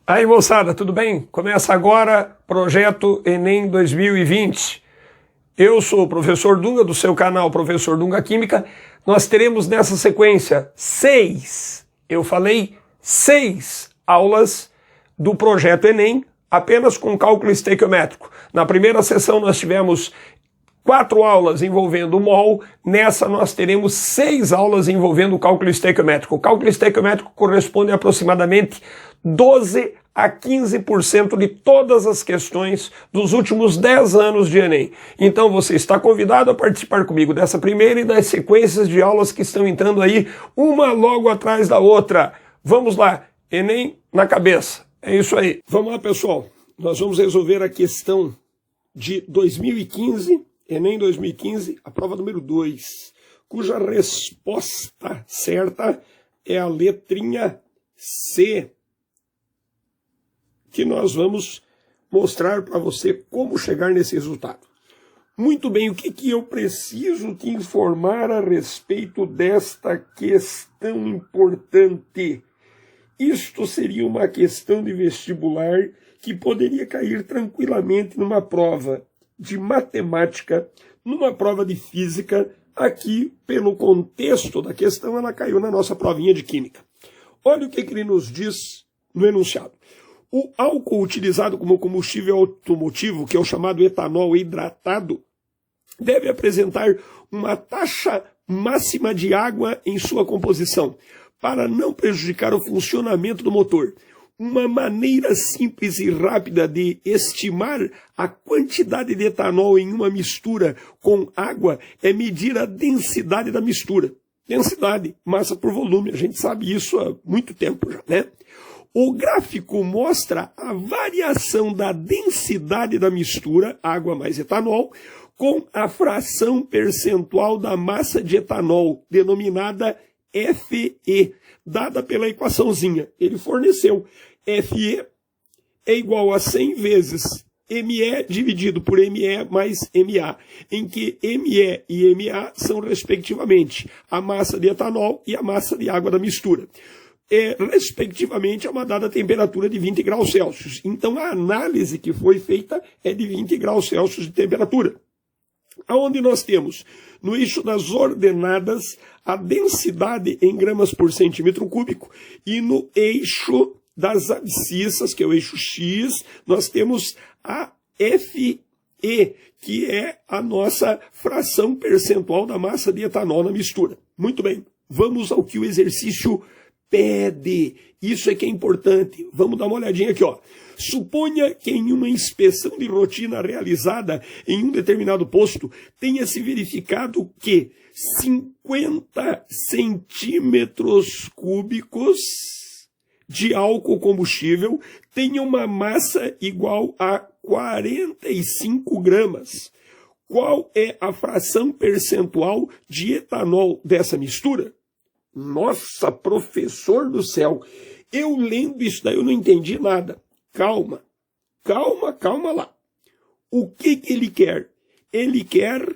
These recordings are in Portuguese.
Aí, moçada, tudo bem? Começa agora Projeto Enem 2020. Eu sou o professor Dunga, do seu canal Professor Dunga Química. Nós teremos nessa sequência 6 aulas do Projeto Enem, apenas com cálculo estequiométrico. Na primeira sessão nós tivemos 4 aulas envolvendo o mol, nessa nós teremos 6 aulas envolvendo o cálculo estequiométrico. O cálculo estequiométrico corresponde a aproximadamente 12 a 15% de todas as questões dos últimos 10 anos de Enem. Então você está convidado a participar comigo dessa primeira e das sequências de aulas que estão entrando aí, uma logo atrás da outra. Vamos lá, Enem na cabeça. É isso aí. Vamos lá, pessoal. Nós vamos resolver a questão de 2015, Enem 2015, a prova número 2, cuja resposta certa é a letrinha C, que nós vamos mostrar para você como chegar nesse resultado. Muito bem, o que eu preciso te informar a respeito desta questão importante? Isto seria uma questão de vestibular que poderia cair tranquilamente numa prova de matemática, numa prova de física. Aqui, pelo contexto da questão, ela caiu na nossa provinha de química. Olha o que ele nos diz no enunciado. O álcool utilizado como combustível automotivo, que é o chamado etanol hidratado, deve apresentar uma taxa máxima de água em sua composição, para não prejudicar o funcionamento do motor. Uma maneira simples e rápida de estimar a quantidade de etanol em uma mistura com água é medir a densidade da mistura. Densidade, massa por volume, a gente sabe isso há muito tempo já, né? O gráfico mostra a variação da densidade da mistura, água mais etanol, com a fração percentual da massa de etanol, denominada Fe, dada pela equaçãozinha. Ele forneceu Fe é igual a 100 vezes Me dividido por Me mais Ma, em que Me e Ma são, respectivamente, a massa de etanol e a massa de água da mistura. Respectivamente, a uma dada temperatura de 20 graus Celsius. Então, a análise que foi feita é de 20 graus Celsius de temperatura. Aonde nós temos, no eixo das ordenadas, a densidade em gramas por centímetro cúbico, e no eixo das abscissas, que é o eixo X, nós temos a Fe, que é a nossa fração percentual da massa de etanol na mistura. Muito bem, vamos ao que o exercício pede. Isso é que é importante. Vamos dar uma olhadinha aqui, ó. Suponha que em uma inspeção de rotina realizada em um determinado posto, tenha-se verificado que 50 centímetros cúbicos de álcool combustível tenham uma massa igual a 45 gramas. Qual é a fração percentual de etanol dessa mistura? Nossa, professor do céu, eu lendo isso daí eu não entendi nada. Calma lá. O que ele quer? Ele quer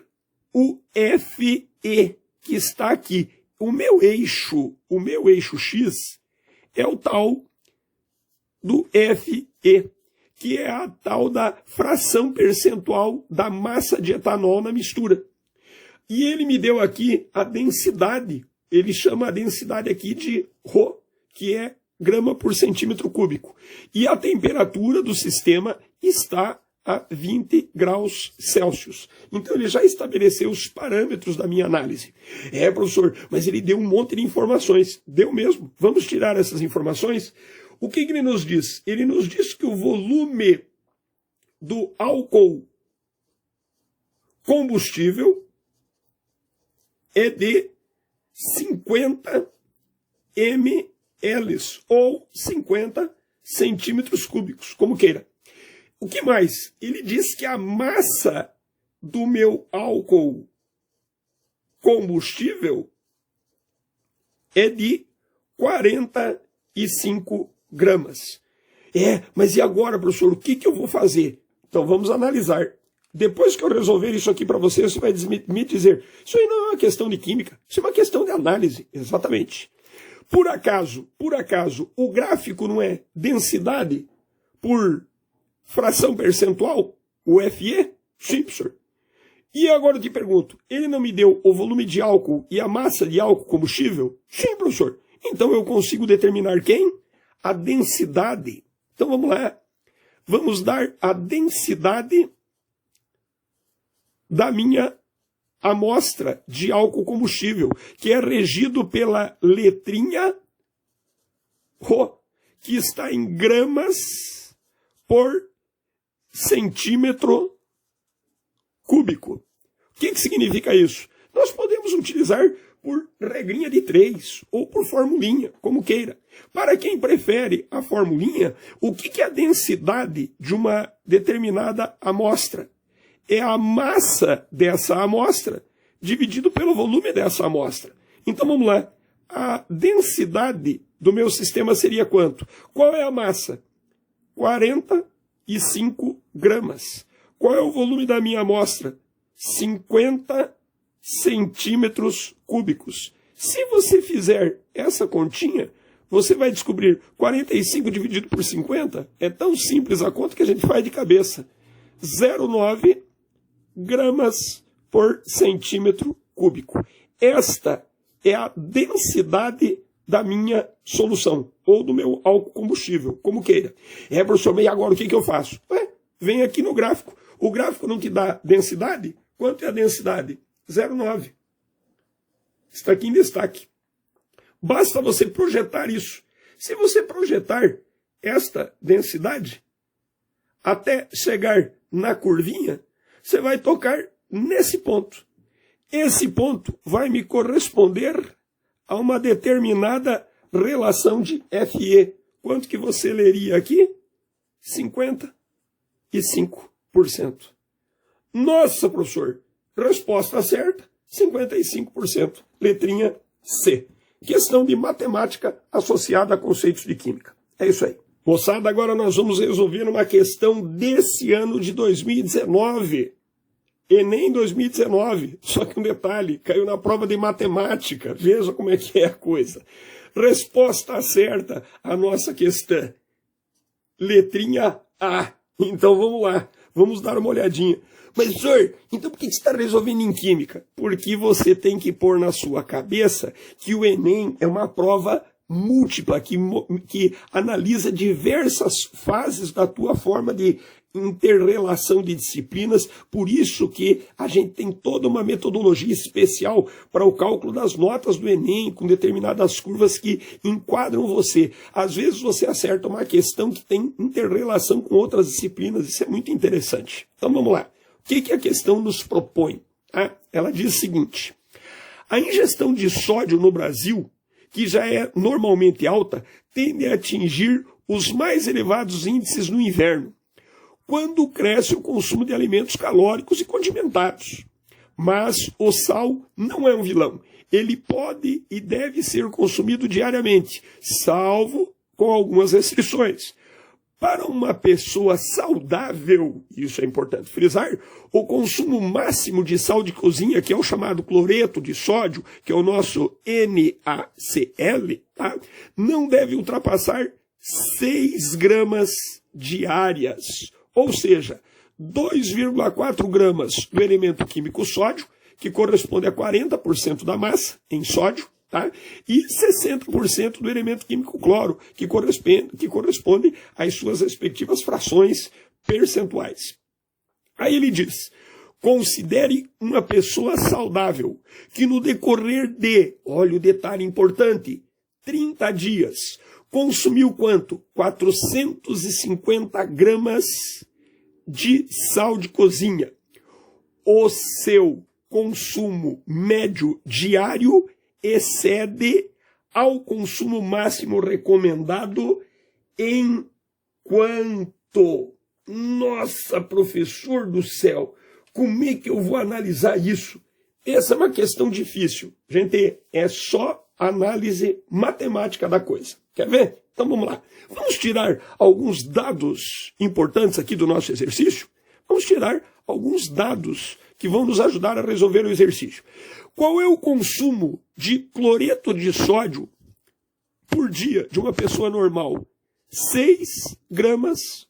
o Fe, que está aqui. O meu eixo X é o tal do Fe, que é a tal da fração percentual da massa de etanol na mistura. E ele me deu aqui a densidade. Ele chama a densidade aqui de Rho, que é grama por centímetro cúbico. E a temperatura do sistema está a 20 graus Celsius. Então ele já estabeleceu os parâmetros da minha análise. Professor, mas ele deu um monte de informações. Deu mesmo. Vamos tirar essas informações? O que ele nos diz? Ele nos diz que o volume do álcool combustível é de 50 ml, ou 50 centímetros cúbicos, como queira. O que mais? Ele diz que a massa do meu álcool combustível é de 45 gramas. Mas e agora, professor, o que eu vou fazer? Então vamos analisar. Depois que eu resolver isso aqui para você, você vai me dizer, isso aí não é uma questão de química, isso é uma questão de análise, exatamente. Por acaso, o gráfico não é densidade por fração percentual, o FE? Sim, professor. E agora eu te pergunto, ele não me deu o volume de álcool e a massa de álcool combustível? Sim, professor. Então eu consigo determinar quem? A densidade. Então vamos lá. Vamos dar a densidade da minha amostra de álcool combustível, que é regido pela letrinha Rho, que está em gramas por centímetro cúbico. O que significa isso? Nós podemos utilizar por regrinha de 3 ou por formulinha, como queira. Para quem prefere a formulinha, o que é a densidade de uma determinada amostra? É a massa dessa amostra dividido pelo volume dessa amostra. Então vamos lá. A densidade do meu sistema seria quanto? Qual é a massa? 45 gramas. Qual é o volume da minha amostra? 50 centímetros cúbicos. Se você fizer essa continha, você vai descobrir 45 dividido por 50. É tão simples a conta que a gente faz de cabeça. 0,9 gramas por centímetro cúbico. Esta é a densidade da minha solução, ou do meu álcool combustível, como queira. Professor, e agora o que eu faço? Vem aqui no gráfico. O gráfico não te dá densidade? Quanto é a densidade? 0,9. Está aqui em destaque. Basta você projetar isso. Se você projetar esta densidade até chegar na curvinha, você vai tocar nesse ponto. Esse ponto vai me corresponder a uma determinada relação de FE. Quanto que você leria aqui? 55%. Nossa, professor, resposta certa, 55%. Letrinha C. Questão de matemática associada a conceitos de química. É isso aí. Moçada, agora nós vamos resolver uma questão desse ano de 2019. Enem 2019. Só que um detalhe, caiu na prova de matemática. Veja como é que é a coisa. Resposta certa à nossa questão. Letrinha A. Então vamos lá. Vamos dar uma olhadinha. Mas, senhor, então por que você está resolvendo em química? Porque você tem que pôr na sua cabeça que o Enem é uma prova múltipla, que analisa diversas fases da tua forma de interrelação de disciplinas, por isso que a gente tem toda uma metodologia especial para o cálculo das notas do Enem, com determinadas curvas que enquadram você. Às vezes você acerta uma questão que tem interrelação com outras disciplinas, isso é muito interessante. Então vamos lá. O que a questão nos propõe? Ela diz o seguinte: a ingestão de sódio no Brasil, que já é normalmente alta, tende a atingir os mais elevados índices no inverno, quando cresce o consumo de alimentos calóricos e condimentados. Mas o sal não é um vilão. Ele pode e deve ser consumido diariamente, salvo com algumas restrições. Para uma pessoa saudável, isso é importante frisar, o consumo máximo de sal de cozinha, que é o chamado cloreto de sódio, que é o nosso NaCl, não deve ultrapassar 6 gramas diárias. Ou seja, 2,4 gramas do elemento químico sódio, que corresponde a 40% da massa em sódio, e 60% do elemento químico cloro, que corresponde às suas respectivas frações percentuais. Aí ele diz: considere uma pessoa saudável que no decorrer de, olha o detalhe importante, 30 dias, consumiu quanto? 450 gramas de sal de cozinha. O seu consumo médio diário excede ao consumo máximo recomendado em quanto? Nossa, professor do céu, como é que eu vou analisar isso? Essa é uma questão difícil. Gente, é só análise matemática da coisa. Quer ver? Então vamos lá. Vamos tirar alguns dados importantes aqui do nosso exercício? Vamos tirar alguns dados que vão nos ajudar a resolver o exercício. Qual é o consumo de cloreto de sódio por dia de uma pessoa normal? 6 gramas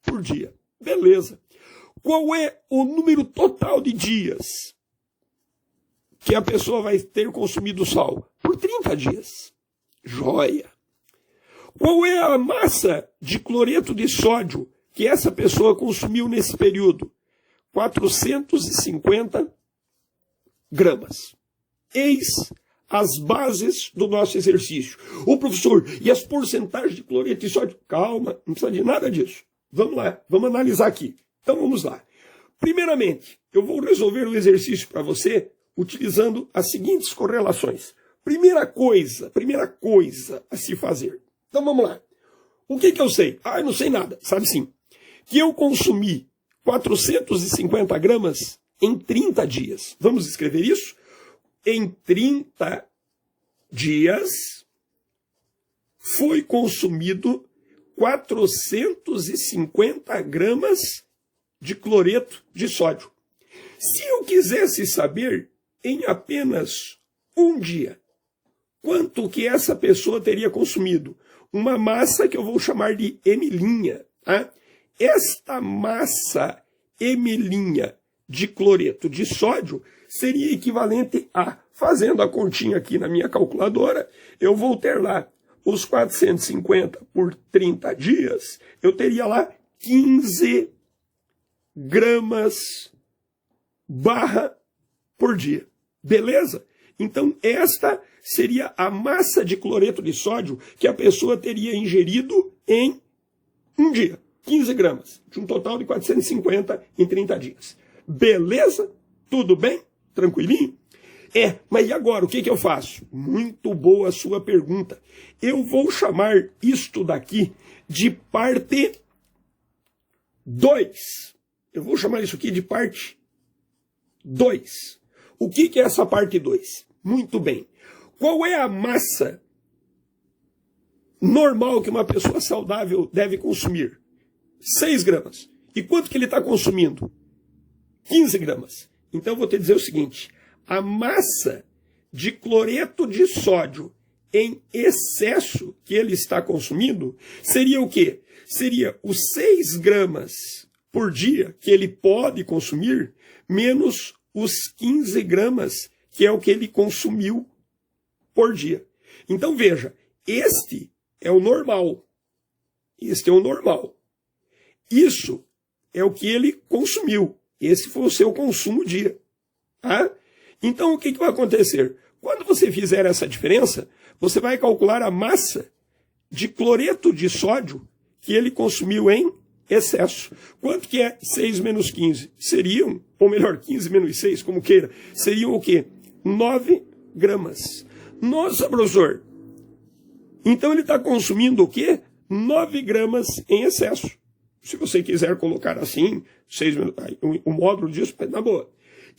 por dia. Beleza. Qual é o número total de dias que a pessoa vai ter consumido sal? Por 30 dias. Joia. Qual é a massa de cloreto de sódio que essa pessoa consumiu nesse período? 450 gramas. Eis as bases do nosso exercício. Ô professor, e as porcentagens de cloreto de sódio? Calma, não precisa de nada disso. Vamos lá, vamos analisar aqui. Então vamos lá. Primeiramente, eu vou resolver o exercício para você utilizando as seguintes correlações. Primeira coisa a se fazer. Então vamos lá. O que eu sei? Eu não sei nada. Sabe sim. Que eu consumi 450 gramas em 30 dias. Vamos escrever isso? Em 30 dias foi consumido 450 gramas de cloreto de sódio. Se eu quisesse saber em apenas um dia quanto que essa pessoa teria consumido, uma massa que eu vou chamar de M', tá? Esta massa M' de cloreto de sódio seria equivalente a, fazendo a continha aqui na minha calculadora, eu vou ter lá os 450 por 30 dias, eu teria lá 15 gramas barra por dia. Beleza? Então esta seria a massa de cloreto de sódio que a pessoa teria ingerido em um dia. 15 gramas, de um total de 450 em 30 dias. Beleza? Tudo bem? Tranquilinho? Mas e agora? O que eu faço? Muito boa a sua pergunta. Eu vou chamar isto daqui de parte 2. Eu vou chamar isso aqui de parte 2. O que é essa parte 2? Muito bem. Qual é a massa normal que uma pessoa saudável deve consumir? 6 gramas. E quanto que ele está consumindo? 15 gramas. Então eu vou te dizer o seguinte. A massa de cloreto de sódio em excesso que ele está consumindo seria o quê? Seria os 6 gramas por dia que ele pode consumir, menos os 15 gramas que é o que ele consumiu por dia. Então veja, este é o normal. Este é o normal. Isso é o que ele consumiu. Esse foi o seu consumo dia. Tá? Então o que vai acontecer? Quando você fizer essa diferença, você vai calcular a massa de cloreto de sódio que ele consumiu em excesso. Quanto que é 6 menos 15? Seriam, ou melhor, 15 menos 6, como queira, seriam o quê? 9 gramas. Nossa, professor, então ele está consumindo o quê? 9 gramas em excesso. Se você quiser colocar assim, 6 minutos, o módulo disso, na boa.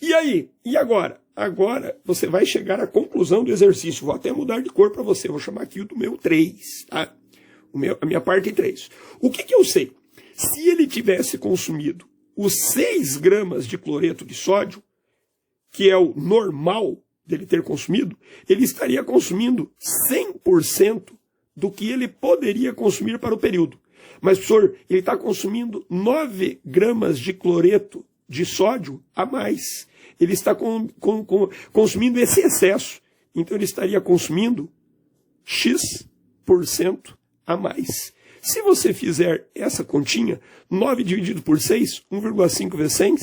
E aí? E agora? Agora você vai chegar à conclusão do exercício. Vou até mudar de cor para você. Vou chamar aqui do meu 3, tá? A minha parte 3. O que eu sei? Se ele tivesse consumido os 6 gramas de cloreto de sódio, que é o normal dele ter consumido, ele estaria consumindo 100% do que ele poderia consumir para o período. Mas, professor, ele está consumindo 9 gramas de cloreto de sódio a mais. Ele está consumindo esse excesso. Então, ele estaria consumindo X% a mais. Se você fizer essa continha, 9 dividido por 6, 1,5 vezes 100,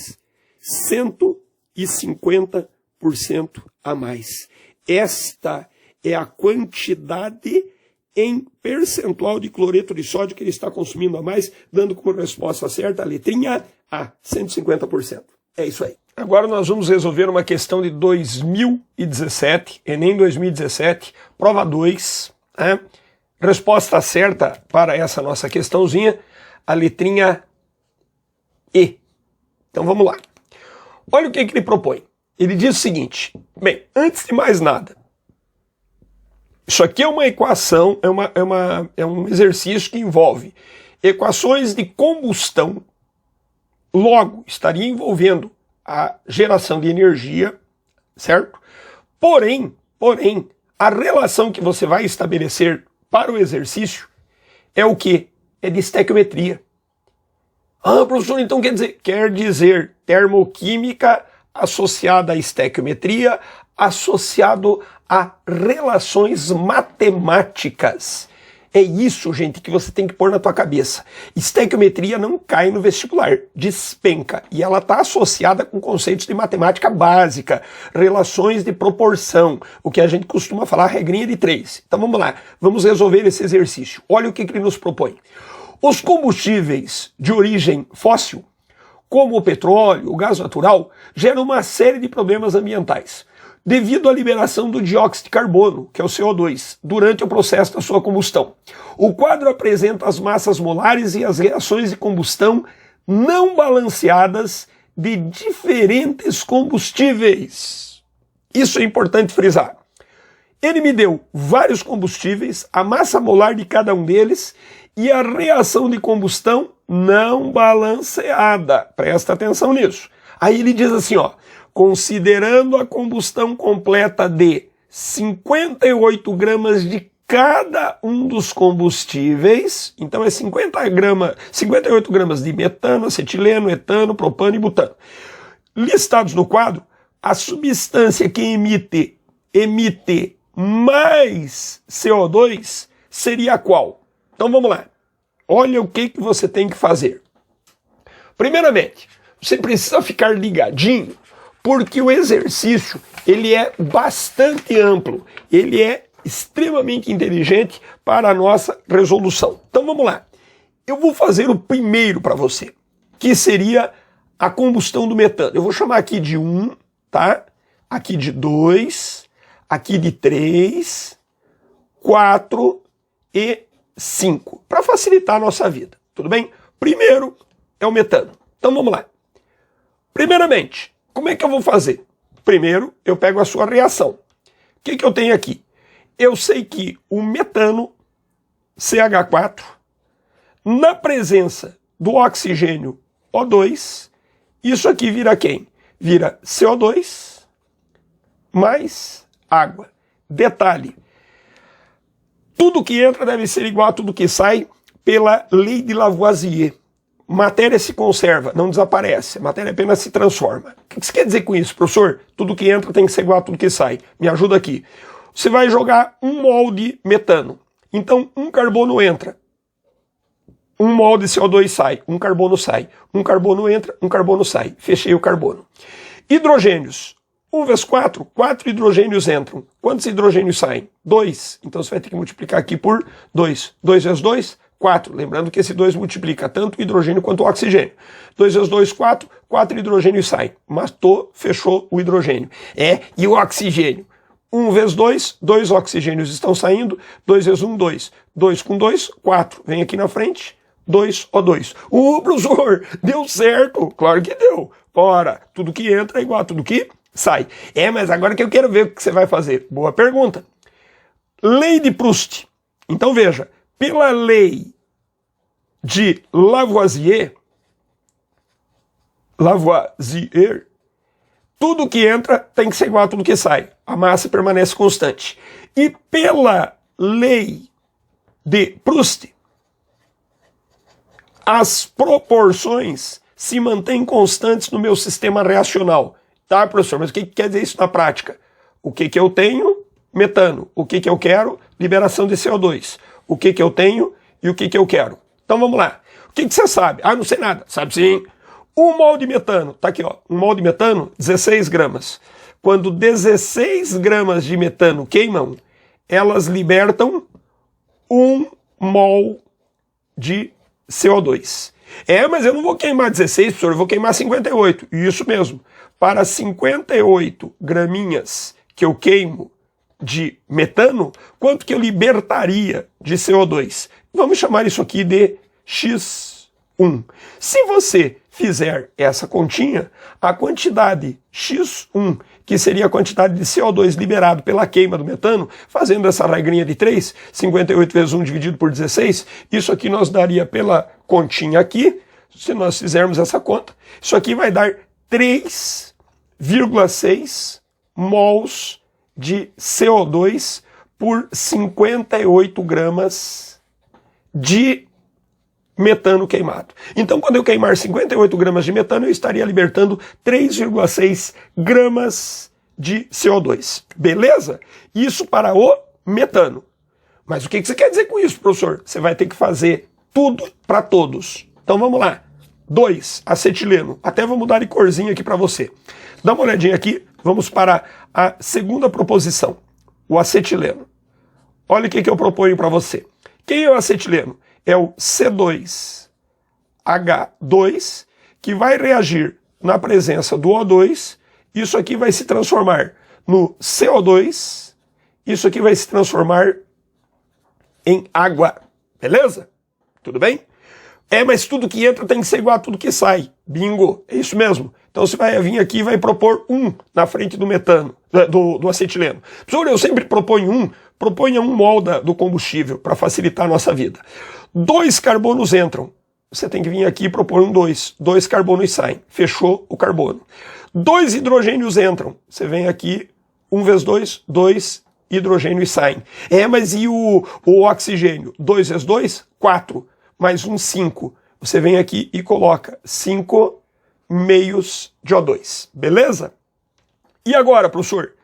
150% a mais. Esta é a quantidade em percentual de cloreto de sódio que ele está consumindo a mais, dando como resposta certa a letrinha A, 150%. É isso aí. Agora nós vamos resolver uma questão de 2017, Enem 2017, prova 2. Resposta certa para essa nossa questãozinha, a letrinha E. Então vamos lá. Olha o que ele propõe. Ele diz o seguinte, bem, antes de mais nada, isso aqui é uma equação, é um exercício que envolve equações de combustão, logo estaria envolvendo a geração de energia, certo? Porém, A relação que você vai estabelecer para o exercício é o quê? É de estequiometria. Ah, professor, então quer dizer termoquímica associada à estequiometria, associado a relações matemáticas. É isso, gente, que você tem que pôr na tua cabeça. Estequiometria não cai no vestibular, despenca. E ela está associada com conceitos de matemática básica, relações de proporção, o que a gente costuma falar, regrinha de 3. Então vamos lá, vamos resolver esse exercício. Olha o que ele nos propõe. Os combustíveis de origem fóssil, como o petróleo, o gás natural, geram uma série de problemas ambientais, devido à liberação do dióxido de carbono, que é o CO2, durante o processo da sua combustão. O quadro apresenta as massas molares e as reações de combustão não balanceadas de diferentes combustíveis. Isso é importante frisar. Ele me deu vários combustíveis, a massa molar de cada um deles e a reação de combustão não balanceada. Presta atenção nisso. Aí ele diz assim, ó, considerando a combustão completa de 58 gramas de cada um dos combustíveis, então é 58 gramas de metano, acetileno, etano, propano e butano. Listados no quadro, a substância que emite mais CO2 seria qual? Então vamos lá. Olha o que você tem que fazer. Primeiramente, você precisa ficar ligadinho, porque o exercício ele é bastante amplo, ele é extremamente inteligente para a nossa resolução. Então vamos lá. Eu vou fazer o primeiro para você, que seria a combustão do metano. Eu vou chamar aqui de 1, tá? Aqui de 2, aqui de 3, 4 e 5, para facilitar a nossa vida, tudo bem? Primeiro é o metano. Então vamos lá. Primeiramente, como é que eu vou fazer? Primeiro, eu pego a sua reação. O que eu tenho aqui? Eu sei que o metano, CH4, na presença do oxigênio O2, isso aqui vira quem? Vira CO2 mais água. Detalhe, tudo que entra deve ser igual a tudo que sai pela lei de Lavoisier. Matéria se conserva, não desaparece. Matéria apenas se transforma. O que você quer dizer com isso, professor? Tudo que entra tem que ser igual a tudo que sai. Me ajuda aqui. Você vai jogar 1 mol de metano. Então, um carbono entra. 1 mol de CO2 sai. Um carbono sai. Um carbono entra, um carbono sai. Fechei o carbono. Hidrogênios. 1 vezes 4, 4 hidrogênios entram. Quantos hidrogênios saem? 2. Então você vai ter que multiplicar aqui por 2. 2 vezes 2, 4. Lembrando que esse 2 multiplica tanto o hidrogênio quanto o oxigênio. 2 vezes 2, 4. 4 hidrogênios saem. Matou, fechou o hidrogênio. E o oxigênio? 1 vezes 2, 2 oxigênios estão saindo. 2 vezes 1, 2. 2 com 2, 4. Vem aqui na frente. 2 O2. Professor, deu certo. Claro que deu. Ora, tudo que entra é igual a tudo que sai. Mas agora que eu quero ver o que você vai fazer. Boa pergunta. Lei de Proust. Então veja, pela lei de Lavoisier, tudo que entra tem que ser igual a tudo que sai. A massa permanece constante. E pela lei de Proust, as proporções se mantêm constantes no meu sistema reacional. Tá, professor, mas o que quer dizer isso na prática? O que eu tenho? Metano. O que eu quero? Liberação de CO2. O que eu tenho e o que eu quero. Então vamos lá. O que você sabe? Não sei nada. Sabe sim. 1 mol de metano. Tá aqui, ó. 1 mol de metano, 16 gramas. Quando 16 gramas de metano queimam, elas libertam 1 mol de CO2. Mas eu não vou queimar 16, professor, eu vou queimar 58. Isso mesmo. Para 58 graminhas que eu queimo de metano, quanto que eu libertaria de CO2? Vamos chamar isso aqui de X1. Se você fizer essa continha, a quantidade X1, que seria a quantidade de CO2 liberado pela queima do metano, fazendo essa regrinha de 3, 58 vezes 1 dividido por 16, isso aqui nós daria pela continha aqui, se nós fizermos essa conta, isso aqui vai dar 3,6 mols de CO2 por 58 gramas de metano queimado. Então, quando eu queimar 58 gramas de metano, eu estaria libertando 3,6 gramas de CO2. Beleza? Isso para o metano. Mas o que você quer dizer com isso, professor? Você vai ter que fazer tudo para todos. Então, vamos lá. 2, acetileno. Até vou mudar de corzinha aqui para você. Dá uma olhadinha aqui. Vamos para a segunda proposição. O acetileno. Olha o que eu proponho para você. Quem é o acetileno? É o C2H2, que vai reagir na presença do O2. Isso aqui vai se transformar no CO2. Isso aqui vai se transformar em água. Beleza? Tudo bem? Mas tudo que entra tem que ser igual a tudo que sai. Bingo. É isso mesmo. Então você vai vir aqui e vai propor 1 na frente do metano, do acetileno. Professor, eu sempre proponho 1. Proponha 1 mol do combustível para facilitar a nossa vida. 2 carbonos entram. Você tem que vir aqui e propor um 2. 2 carbonos saem. Fechou o carbono. 2 hidrogênios entram. Você vem aqui, 1 vezes 2, 2 hidrogênios saem. Mas e o oxigênio? 2 vezes 2, 4. Mais 1, 5. Você vem aqui e coloca 5 meios de O2. Beleza? E agora, professor?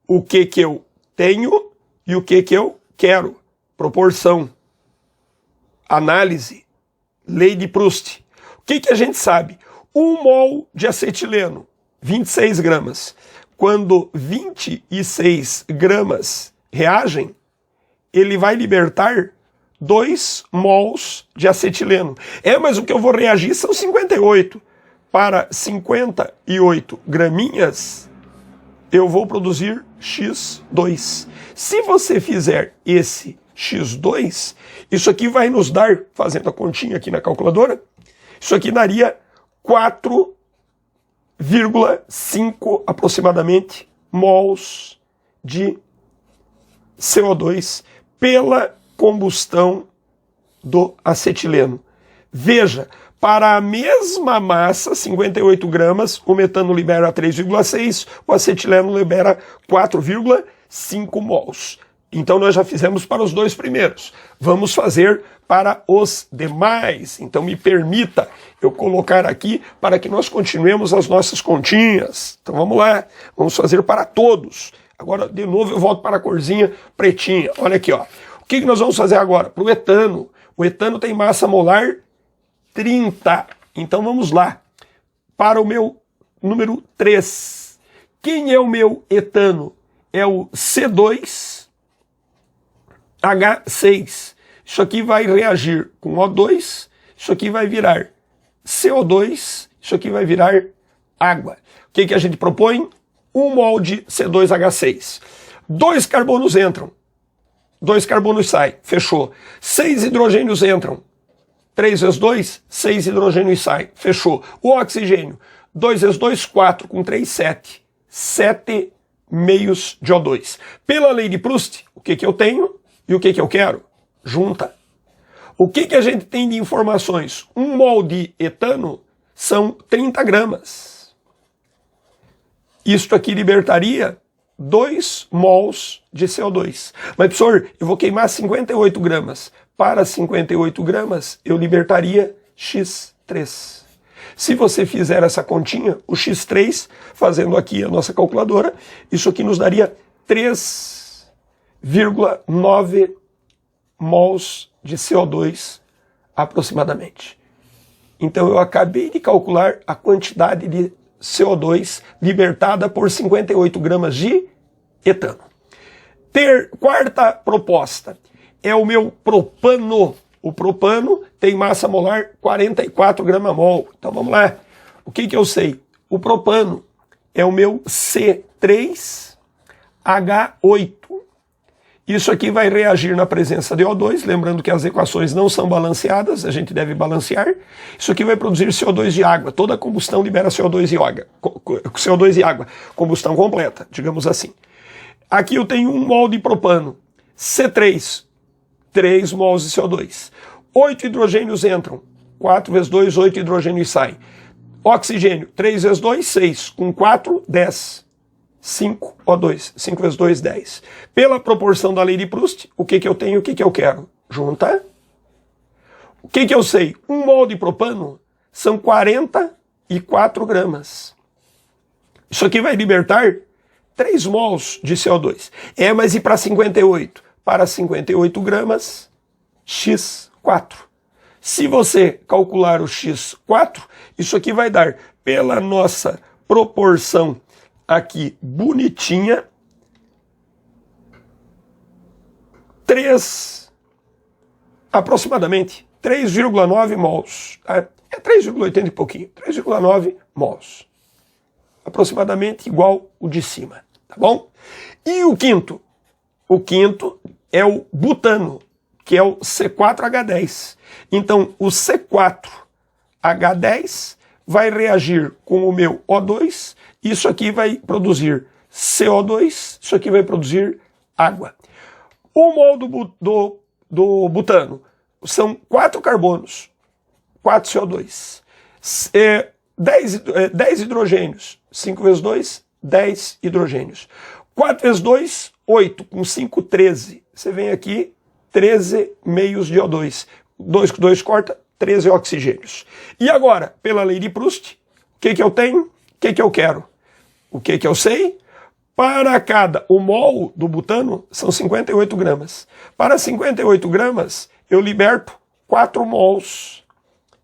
O que eu tenho e o que eu quero? Proporção. Análise. Lei de Proust. O que a gente sabe? 1 mol de acetileno, 26 gramas. Quando 26 gramas reagem, ele vai libertar 2 mols de acetileno. Mas o que eu vou reagir são 58. Para 58 graminhas, eu vou produzir X2. Se você fizer esse X2, isso aqui vai nos dar, fazendo a continha aqui na calculadora, isso aqui daria 4,5 aproximadamente mols de CO2 pela combustão do acetileno. Veja, para a mesma massa, 58 gramas, o metano libera 3,6, o acetileno libera 4,5 mols. Então nós já fizemos para os 2 primeiros. Vamos fazer para os demais. Então me permita eu colocar aqui para que nós continuemos as nossas continhas. Então vamos lá, vamos fazer para todos. Agora, de novo, eu volto para a corzinha pretinha. Olha aqui, ó. O que nós vamos fazer agora? Para o etano. O etano tem massa molar 30. Então vamos lá. Para o meu número 3. Quem é o meu etano? É o C2H6. Isso aqui vai reagir com O2. Isso aqui vai virar CO2. Isso aqui vai virar água. O que a gente propõe? 1 mol de C2H6. 2 carbonos entram. 2 carbonos saem. Fechou. 6 hidrogênios entram. 3 vezes 2, 6 hidrogênios saem. Fechou. O oxigênio. 2 vezes 2, 4. Com 3, 7. 7 meios de O2. Pela lei de Proust, o que eu tenho e o que eu quero? Junta. O que a gente tem de informações? 1 mol de etano são 30 gramas. Isto aqui libertaria 2 mols de CO2. Mas, professor, eu vou queimar 58 gramas. Para 58 gramas, eu libertaria X3. Se você fizer essa continha, o X3, fazendo aqui a nossa calculadora, isso aqui nos daria 3,9 mols de CO2 aproximadamente. Então eu acabei de calcular a quantidade de CO2 libertada por 58 gramas de etano. Quarta proposta é o meu propano. O propano tem massa molar 44 gramas-mol. Então vamos lá. O que eu sei? O propano é o meu C3H8. Isso aqui vai reagir na presença de O2, lembrando que as equações não são balanceadas, a gente deve balancear. Isso aqui vai produzir CO2 e água. Toda combustão libera CO2 e água. CO2 e água. Combustão completa, digamos assim. Aqui eu tenho 1 mol de propano. C3, 3 mols de CO2. 8 hidrogênios entram. 4 vezes 2, 8 hidrogênios saem. Oxigênio, 3 vezes 2, 6. Com 4, 10. 5O2. 5 vezes 2, 10. Pela proporção da lei de Proust, o que eu tenho e o que eu quero? Junta. O que eu sei? 1 mol de propano são 44 gramas. Isso aqui vai libertar 3 mols de CO2. Mas e para 58? Para 58 gramas, X4. Se você calcular o X4, isso aqui vai dar, pela nossa proporção aqui bonitinha, 3, aproximadamente 3,9 mols. Tá? É 3,80 e pouquinho, 3,9 mols. Aproximadamente igual o de cima, tá bom? E o quinto? O quinto é o butano, que é o C4H10. Então, o C4H10 vai reagir com o meu O2, isso aqui vai produzir CO2, isso aqui vai produzir água. O mol do butano são 4 carbonos, 4 CO2, 10 hidrogênios, 5 vezes 2, 10 hidrogênios. 4 vezes 2, 8, com 5, 13. Você vem aqui, 13 meios de O2. 2 com 2 corta, 13 oxigênios. E agora, pela lei de Proust, o que eu tenho? O que eu quero? O que eu sei? Para cada, o mol do butano são 58 gramas. Para 58 gramas, eu liberto 4 mols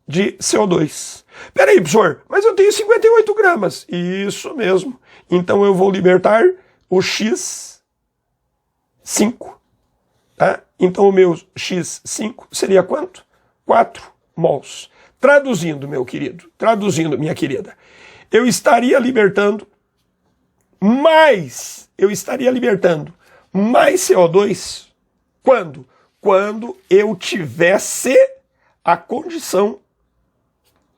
de CO2. Peraí, professor, mas eu tenho 58 gramas. Isso mesmo. Então eu vou libertar o X5. Tá? Então o meu X5 seria quanto? 4 mols. Traduzindo, meu querido, traduzindo, minha querida, eu estaria libertando mais CO2 quando? Quando eu tivesse a condição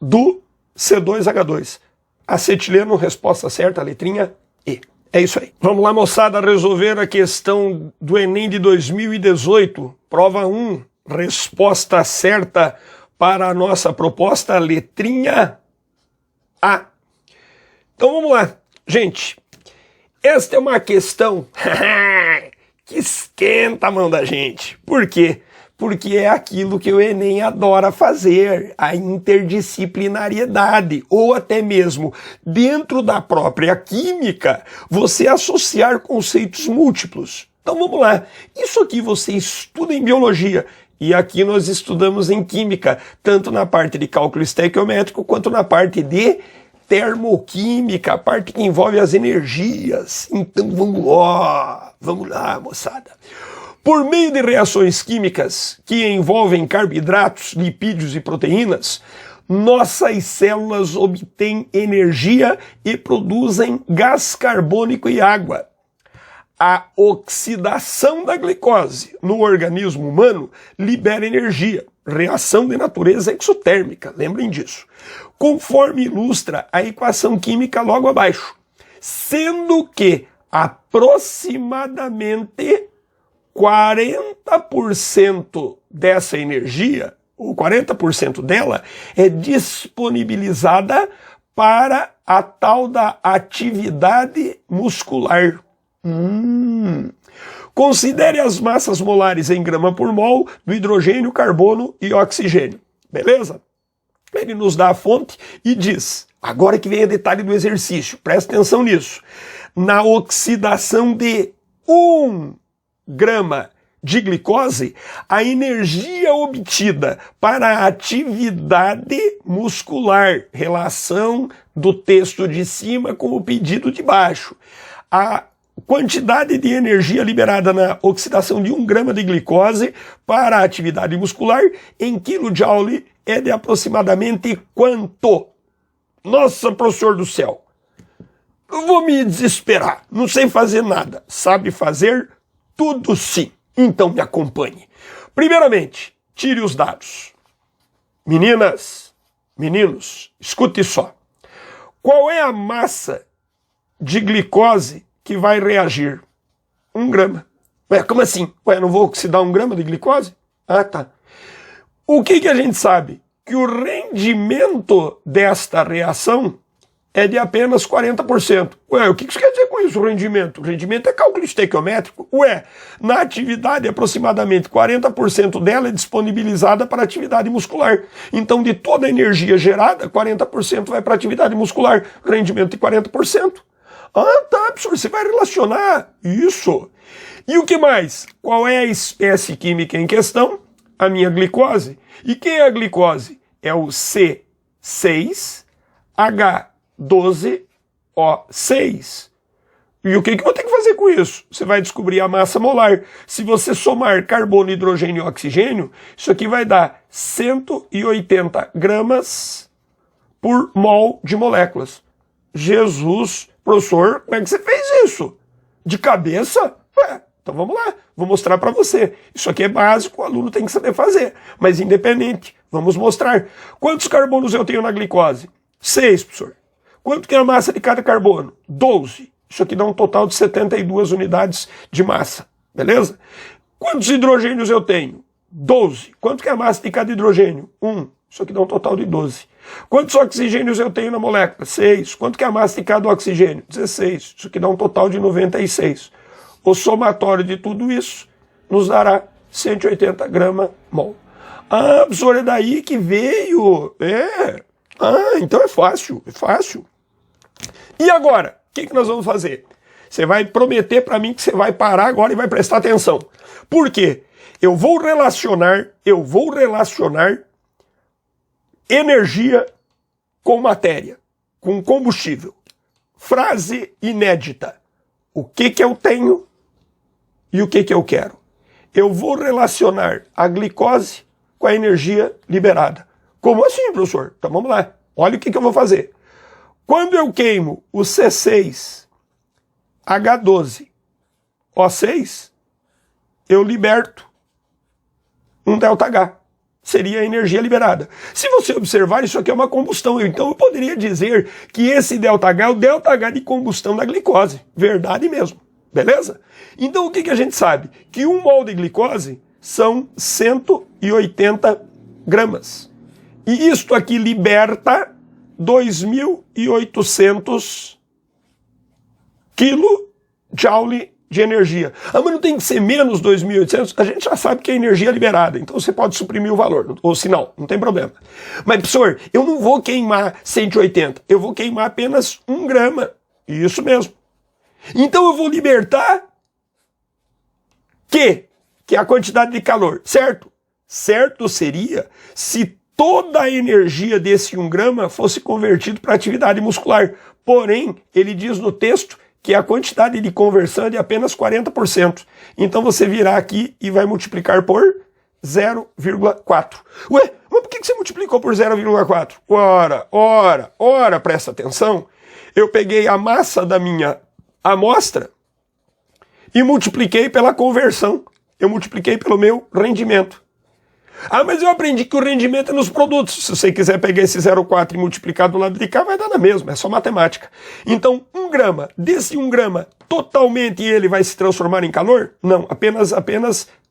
do C2H2. Acetileno, resposta certa, letrinha E. É isso aí. Vamos lá, moçada, resolver a questão do Enem de 2018. Prova 1, resposta certa para a nossa proposta, letrinha A. Então vamos lá. Gente, esta é uma questão que esquenta a mão da gente. Por quê? Porque é aquilo que o Enem adora fazer, a interdisciplinariedade, ou até mesmo dentro da própria química, você associar conceitos múltiplos. Então vamos lá, isso aqui você estuda em biologia, e aqui nós estudamos em química, tanto na parte de cálculo estequiométrico, quanto na parte de termoquímica, a parte que envolve as energias. Então vamos lá, moçada. Por meio de reações químicas que envolvem carboidratos, lipídios e proteínas, nossas células obtêm energia e produzem gás carbônico e água. A oxidação da glicose no organismo humano libera energia, reação de natureza exotérmica, lembrem disso, conforme ilustra a equação química logo abaixo, sendo que aproximadamente 40% dessa energia, ou 40% dela, é disponibilizada para a tal da atividade muscular. Considere as massas molares em grama por mol do hidrogênio, carbono e oxigênio. Beleza? Ele nos dá a fonte e diz, agora que vem o detalhe do exercício, presta atenção nisso. Na oxidação de 1 grama de glicose, a energia obtida para a atividade muscular, relação do texto de cima com o pedido de baixo. A quantidade de energia liberada na oxidação de 1 grama de glicose para a atividade muscular em kJ é de aproximadamente quanto? Nossa, professor do céu, eu vou me desesperar, não sei fazer nada. Sabe fazer tudo sim. Então me acompanhe. Primeiramente, tire os dados. Meninas, meninos, escute só. Qual é a massa de glicose que vai reagir? 1 grama. Ué, como assim? Ué, não vou oxidar 1 grama de glicose? Ah, tá. O que a gente sabe? Que o rendimento desta reação é de apenas 40%. Ué, o que isso quer dizer com isso, o rendimento? O rendimento é cálculo estequiométrico. Ué, na atividade, aproximadamente 40% dela é disponibilizada para atividade muscular. Então, de toda a energia gerada, 40% vai para atividade muscular. Rendimento de 40%. Ah, tá, professor, você vai relacionar isso. E o que mais? Qual é a espécie química em questão? A minha glicose. E quem é a glicose? É o C6H12O6. E o que eu vou ter que fazer com isso? Você vai descobrir a massa molar. Se você somar carbono, hidrogênio e oxigênio, isso aqui vai dar 180 gramas por mol de moléculas. Jesus, professor, como é que você fez isso? De cabeça? Ué, então vamos lá, vou mostrar para você. Isso aqui é básico, o aluno tem que saber fazer, mas independente. Vamos mostrar. Quantos carbonos eu tenho na glicose? 6, professor. Quanto que é a massa de cada carbono? 12. Isso aqui dá um total de 72 unidades de massa, beleza? Quantos hidrogênios eu tenho? 12. Quanto que é a massa de cada hidrogênio? 1. Isso aqui dá um total de 12. Quantos oxigênios eu tenho na molécula? 6. Quanto que é a massa de cada oxigênio? 16. Isso aqui dá um total de 96. O somatório de tudo isso nos dará 180 gramas/mol. Ah, professor, é daí que veio. Então é fácil, é fácil. E agora, o que nós vamos fazer? Você vai prometer para mim que você vai parar agora e vai prestar atenção. Por quê? Eu vou relacionar energia com matéria, com combustível. Frase inédita. O que eu tenho e o que eu quero? Eu vou relacionar a glicose com a energia liberada. Como assim, professor? Então vamos lá. Olha o que eu vou fazer. Quando eu queimo o C6H12O6, eu liberto um ΔH. Seria a energia liberada. Se você observar, isso aqui é uma combustão. Então eu poderia dizer que esse ΔH é o ΔH de combustão da glicose. Verdade mesmo. Beleza? Então o que a gente sabe? Que 1 mol de glicose são 180 gramas. E isto aqui liberta 2.800 kJ de energia. Ah, mas não tem que ser menos 2.800? A gente já sabe que é energia liberada, então você pode suprimir o valor, ou sinal, não tem problema. Mas, professor, eu não vou queimar 180, eu vou queimar apenas 1 grama. Isso mesmo. Então eu vou libertar que é a quantidade de calor, certo? Certo seria se toda a energia desse 1 grama fosse convertido para atividade muscular. Porém, ele diz no texto que a quantidade de conversão é de apenas 40%. Então você virá aqui e vai multiplicar por 0,4. Ué, mas por que você multiplicou por 0,4? Ora, presta atenção. Eu peguei a massa da minha amostra e multipliquei pela conversão. Eu multipliquei pelo meu rendimento. Ah, mas eu aprendi que o rendimento é nos produtos. Se você quiser pegar esse 0,4 e multiplicar do lado de cá, vai dar na mesma, é só matemática. Então, 1 grama, desse 1 grama, totalmente ele vai se transformar em calor? Não, apenas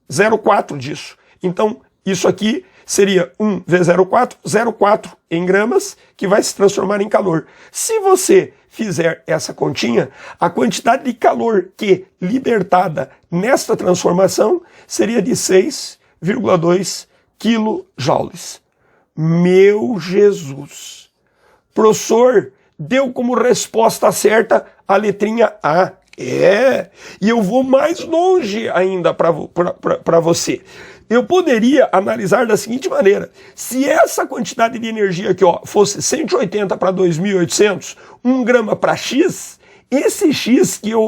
0,4 disso. Então, isso aqui seria 1 vezes 0,4, 0,4 em gramas, que vai se transformar em calor. Se você fizer essa continha, a quantidade de calor que libertada nesta transformação seria de 6,2 quilojoules. Meu Jesus! Professor, deu como resposta certa a letrinha A. E eu vou mais longe ainda para você. Eu poderia analisar da seguinte maneira: se essa quantidade de energia aqui fosse 180 para 2.800, 1 grama para X, esse X que eu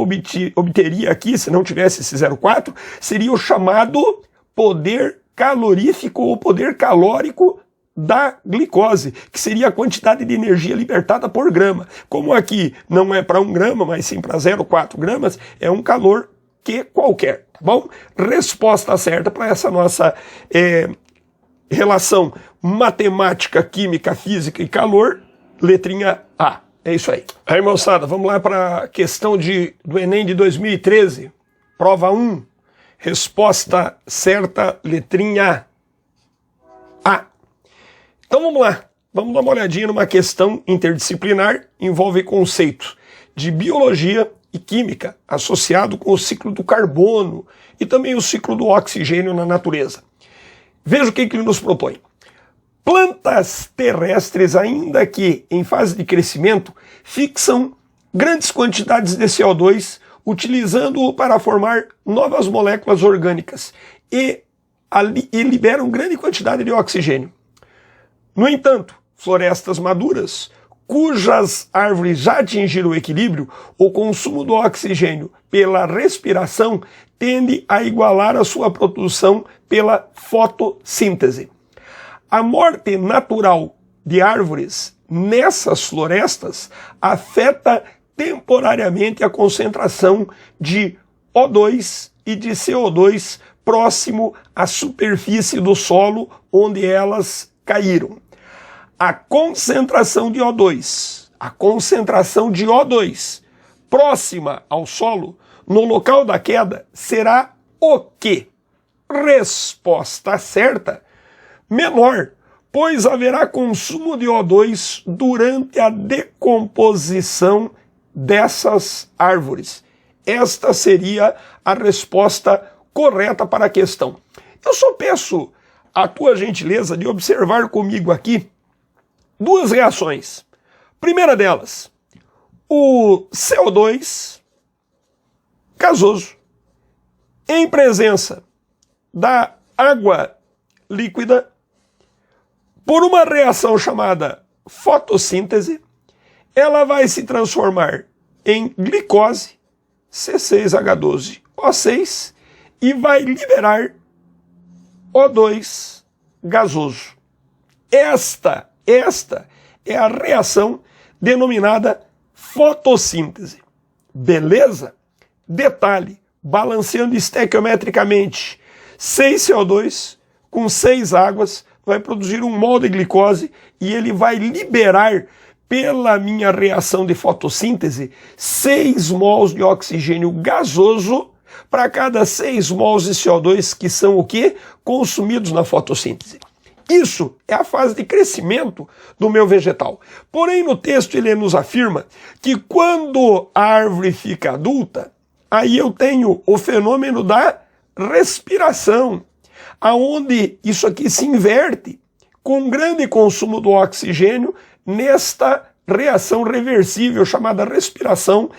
obteria aqui, se não tivesse esse 0,4, seria o chamado poder calorífico ou poder calórico da glicose, que seria a quantidade de energia libertada por grama. Como aqui não é para 1 grama, mas sim para 0,4 gramas, é um calor que qualquer, tá bom? Resposta certa para essa nossa relação matemática, química, física e calor, letrinha A. É isso aí. Aí, moçada, vamos lá para a questão do Enem de 2013, prova 1. Resposta certa, letrinha A. Então vamos lá. vamos dar uma olhadinha numa questão interdisciplinar, envolve conceito de biologia e química associado com o ciclo do carbono e também o ciclo do oxigênio na natureza. Veja o que ele nos propõe. Plantas terrestres, ainda que em fase de crescimento, fixam grandes quantidades de CO2, utilizando-o para formar novas moléculas orgânicas e liberam grande quantidade de oxigênio. No entanto, florestas maduras, cujas árvores já atingiram o equilíbrio, o consumo do oxigênio pela respiração tende a igualar a sua produção pela fotossíntese. A morte natural de árvores nessas florestas afeta temporariamente a concentração de O2 e de CO2 próximo à superfície do solo onde elas caíram. A concentração de O2, próxima ao solo, no local da queda, será o quê? Resposta certa, menor, pois haverá consumo de O2 durante a decomposição dessas árvores. Esta seria a resposta correta para a questão. Eu só peço a tua gentileza de observar comigo aqui duas reações. Primeira delas, o CO2 gasoso em presença da água líquida, por uma reação chamada fotossíntese, ela vai se transformar em glicose, C6H12O6, e vai liberar O2 gasoso. Esta é a reação denominada fotossíntese. Beleza? Detalhe, balanceando estequiometricamente, 6 CO2 com 6 águas vai produzir 1 mol de glicose e ele vai liberar, pela minha reação de fotossíntese, 6 mols de oxigênio gasoso para cada 6 mols de CO2 que são o quê? Consumidos na fotossíntese. Isso é a fase de crescimento do meu vegetal. Porém, no texto ele nos afirma que quando a árvore fica adulta, aí eu tenho o fenômeno da respiração, aonde isso aqui se inverte com grande consumo do oxigênio nesta reação reversível chamada respiração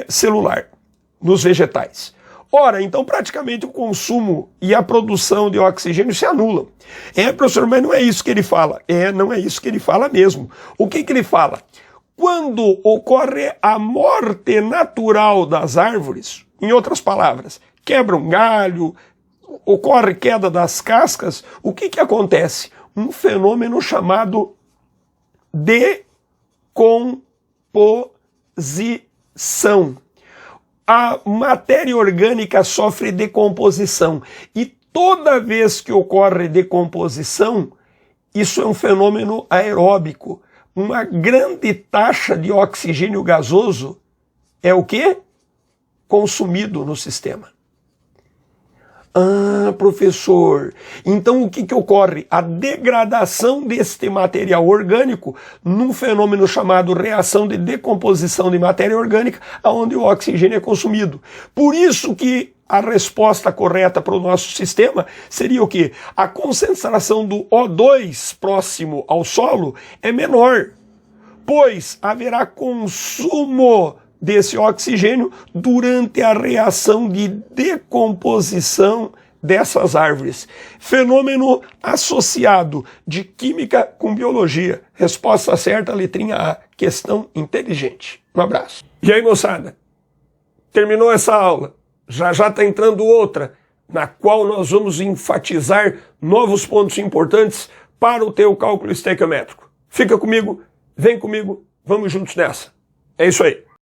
celular nos vegetais. Ora, então praticamente o consumo e a produção de oxigênio se anulam. Professor, mas não é isso que ele fala. Não é isso que ele fala mesmo. O que ele fala? Quando ocorre a morte natural das árvores, em outras palavras, quebra um galho, ocorre queda das cascas, o que acontece? Um fenômeno chamado decomposição. A matéria orgânica sofre decomposição e toda vez que ocorre decomposição, isso é um fenômeno aeróbico. Uma grande taxa de oxigênio gasoso é o quê? Consumido no sistema. Ah, professor, então o que ocorre? A degradação deste material orgânico num fenômeno chamado reação de decomposição de matéria orgânica, onde o oxigênio é consumido. Por isso que a resposta correta para o nosso sistema seria o quê? A concentração do O2 próximo ao solo é menor, pois haverá consumo desse oxigênio durante a reação de decomposição dessas árvores. Fenômeno associado de química com biologia. Resposta certa, letrinha A. Questão inteligente. Um abraço. E aí, moçada? Terminou essa aula? Já está entrando outra, na qual nós vamos enfatizar novos pontos importantes para o teu cálculo estequiométrico. Fica comigo, vem comigo, vamos juntos nessa. É isso aí.